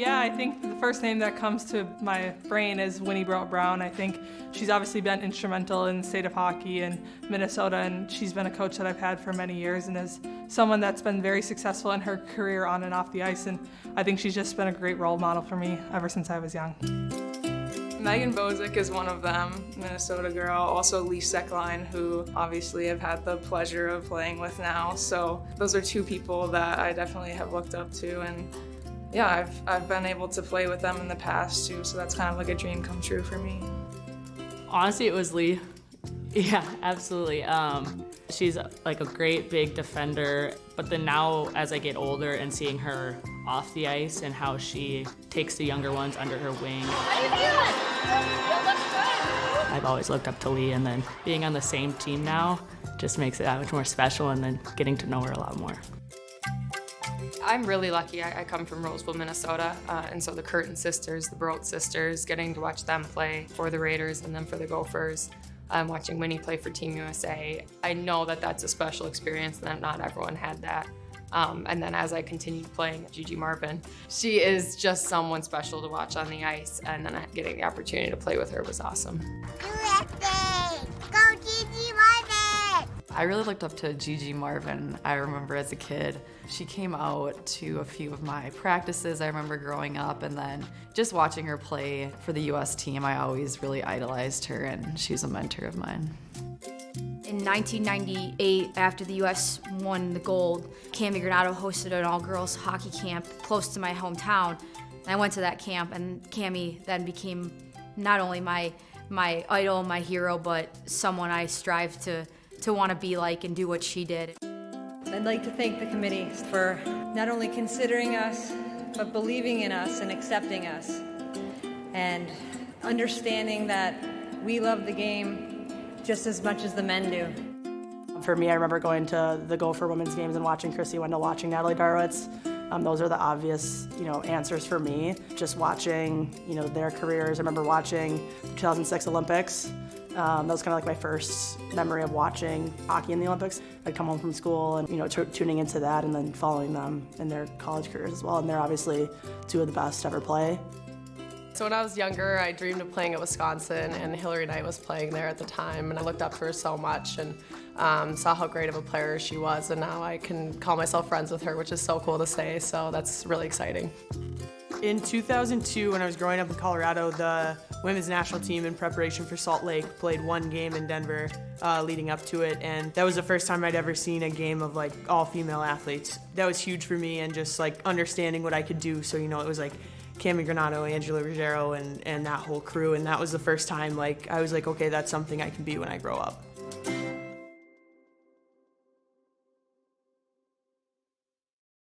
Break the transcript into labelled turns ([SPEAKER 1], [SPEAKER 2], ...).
[SPEAKER 1] Yeah, I think the first name that comes to my brain is Winnie Brown. I think she's obviously been instrumental in the state of hockey in Minnesota, and she's been a coach that I've had for many years and is someone that's been very successful in her career on and off the ice, and I think she's just been a great role model for me ever since I was young. Megan Bozick is one of them, Minnesota girl. Also Lee Seckline, who obviously I've had the pleasure of playing with now. So those are two people that I definitely have looked up to, and yeah, I've been able to play with them in the past too, so that's kind of like a dream come true for me.
[SPEAKER 2] Honestly, it was Lee. Yeah, absolutely. She's like a great big defender, but then now as I get older and seeing her off the ice and how she takes the younger ones under her wing.
[SPEAKER 3] How you feeling? You look good.
[SPEAKER 2] I've always looked up to Lee, and then being on the same team now just makes it that much more special, and then getting to know her a lot more.
[SPEAKER 4] I'm really lucky. I come from Roseville, Minnesota, and so the Curtin sisters, the Broad sisters, getting to watch them play for the Raiders and then for the Gophers, watching Winnie play for Team USA. I know that that's a special experience and that not everyone had that. And then as I continued playing Gigi Marvin, she is just someone special to watch on the ice, and then getting the opportunity to play with her was awesome.
[SPEAKER 3] USA! Go Gigi Marvin!
[SPEAKER 5] I really looked up to Gigi Marvin. I remember as a kid, she came out to a few of my practices. I remember growing up, and then just watching her play for the US team, I always really idolized her, and she's a mentor of mine.
[SPEAKER 6] In 1998, after the U.S. won the gold, Cami Granato hosted an all-girls hockey camp close to my hometown. And I went to that camp, and Cami then became not only my idol, my hero, but someone I strive to want to be like and do what she did.
[SPEAKER 7] I'd like to thank the committee for not only considering us, but believing in us and accepting us, and understanding that we love the game just as much as the men do.
[SPEAKER 8] For me, I remember going to the Gopher women's games and watching Chrissy Wendell, watching Natalie Darwitz. Those are the obvious, answers for me. Just watching, their careers. I remember watching the 2006 Olympics. That was kind of like my first memory of watching hockey in the Olympics. I'd come home from school and, tuning into that and then following them in their college careers as well. And they're obviously two of the best to ever play.
[SPEAKER 9] So when I was younger, I dreamed of playing at Wisconsin, and Hillary Knight was playing there at the time, and I looked up to her so much and saw how great of a player she was, and now I can call myself friends with her, which is so cool to say, so that's really exciting.
[SPEAKER 10] In 2002, when I was growing up in Colorado, the women's national team in preparation for Salt Lake played one game in Denver leading up to it, and that was the first time I'd ever seen a game of all-female athletes. That was huge for me, and just understanding what I could do, so it was Cami Granato, Angela Ruggiero, and that whole crew, and that was the first time I was okay, that's something I can be when I grow up.